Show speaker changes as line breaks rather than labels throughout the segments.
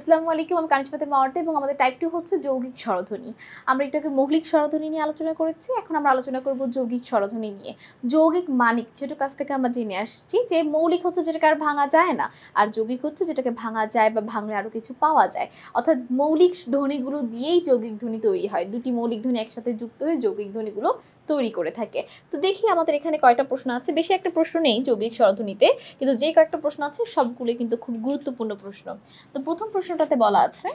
আসসালামু আলাইকুম, আমি কানিজ ফাতেমা অর্থ এবং আমাদের টাইপ 2 হচ্ছে যৌগিক স্বরধ্বনি। আমরা একটু মৌলিক স্বরধ্বনি নিয়ে আলোচনা করেছি, এখন আমরা আলোচনা করব যৌগিক স্বরধ্বনি নিয়ে। যৌগিক মানিক যেটার কাছ থেকে আমরা জেনে আসছি যে মৌলিক হচ্ছে যেটাকে আর ভাঙা যায় না, আর যৌগিক হচ্ছে যেটাকে ভাঙা যায় বা ভাঙলে আরও কিছু পাওয়া যায়। অর্থাৎ মৌলিক ধ্বনিগুলো দিয়েই যৌগিক ধ্বনি তৈরি হয়, দুটি মৌলিক ধ্বনি একসাথে যুক্ত হয়ে যৌগিক ধ্বনিগুলো তৈরি করে থাকে। তো দেখি আমাদের এখানে কয়টা প্রশ্ন আছে, বেশি একটা প্রশ্ন নেই যৌগিক স্বরধ্বনিতে, কিন্তু যে কয়েকটা প্রশ্ন আছে সবগুলো কিন্তু খুব গুরুত্বপূর্ণ প্রশ্ন। তো প্রথম প্রশ্নটাতে বলা আছে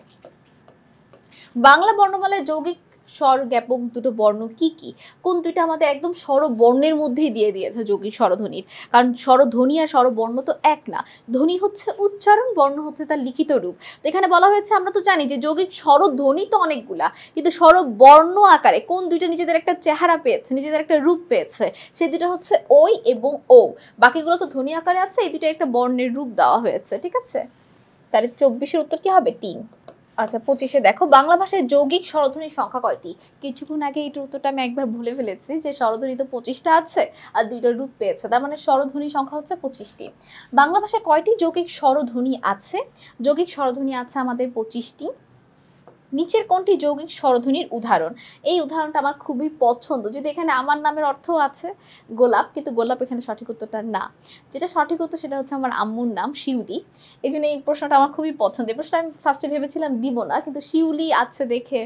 বাংলা বর্ণমালায় যৌগিক স্বর জ্ঞাপক দুটো বর্ণ কি কি? কোন দুইটা আমাদের একদম স্বরবর্ণের মধ্যেই দিয়ে দিয়েছে যৌগিক স্বরধ্বনির, কারণ স্বরধ্বনি আর স্বরবর্ণ তো এক না। ধ্বনি হচ্ছে উচ্চারণ, বর্ণ হচ্ছে তার লিখিত রূপ। তো এখানে বলা হয়েছে আমরা তো জানি যে যৌগিক স্বরধ্বনি তো অনেকগুলা, কিন্তু স্বরবর্ণ আকারে কোন দুইটা নিজেদের একটা চেহারা পেয়েছে, নিজেদের একটা রূপ পেয়েছে, সেই দুটো হচ্ছে ওই এবং ও। বাকিগুলো তো ধ্বনি আকারে আছে, এই দুটো একটা বর্ণের রূপ দেওয়া হয়েছে। ঠিক আছে, তাহলে 24-এর উত্তর কি হবে? 3। আচ্ছা 25-এ দেখো বাংলা ভাষায় যৌগিক স্বরধ্বনির সংখ্যা কয়টি? কিছুক্ষণ আগে এইটার উত্তরটা আমি একবার ভুলে ফেলেছি যে স্বরধ্বনি তো 25টা আছে আর দুইটা রূপ পেয়েছে, তার মানে স্বরধ্বনির সংখ্যা হচ্ছে 25টি। বাংলা ভাষায় কয়টি যৌগিক স্বরধ্বনি আছে? যৌগিক স্বরধ্বনি আছে আমাদের 25টি। নিচের কোনটি যৌগিক স্বরধ্বনির উদাহরণ? এই উদাহরণটা আমার খুবই পছন্দ, যদি এখানে আমার নামের অর্থ আছে গোলাপ, কিন্তু গোলাপ এখানে সঠিক উত্তরটা না। যেটা সঠিক উত্তর সেটা হচ্ছে আমার আম্মুর নাম শিউলি। এই জন্য এই প্রশ্নটা আমার খুবই পছন্দ। এই প্রশ্নটা আমি ফার্স্টে ভেবেছিলাম দিব না, কিন্তু শিউলি আছে দেখে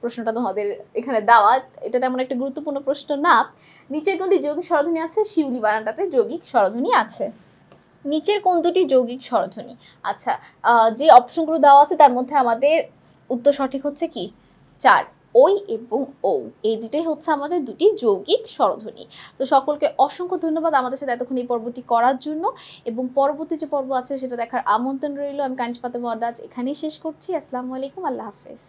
প্রশ্নটা তোমাদের এখানে দেওয়া। এটা তেমন একটা গুরুত্বপূর্ণ প্রশ্ন না। নিচের কোনটি যৌগিক স্বরধ্বনি আছে? শিউলি বানানটাতে যৌগিক স্বরধ্বনি আছে। নিচের কোন দুটি যৌগিক স্বরধ্বনি? আচ্ছা, যে অপশনগুলো দেওয়া আছে তার মধ্যে আমাদের উত্তর সঠিক হচ্ছে কি? 4, ওই এবং ও, এই দুটোই হচ্ছে আমাদের দুটি যৌগিক স্বরধ্বনি। তো সকলকে অসংখ্য ধন্যবাদ আমাদের সাথে এতক্ষণ এই পর্বটি করার জন্য, এবং পরবর্তী যে পর্ব আছে সেটা দেখার আমন্ত্রণ রইল। আমি কানিজ ফাতেমা অর্থ এখানেই শেষ করছি। আসসালামু আলাইকুম, আল্লাহ হাফেজ।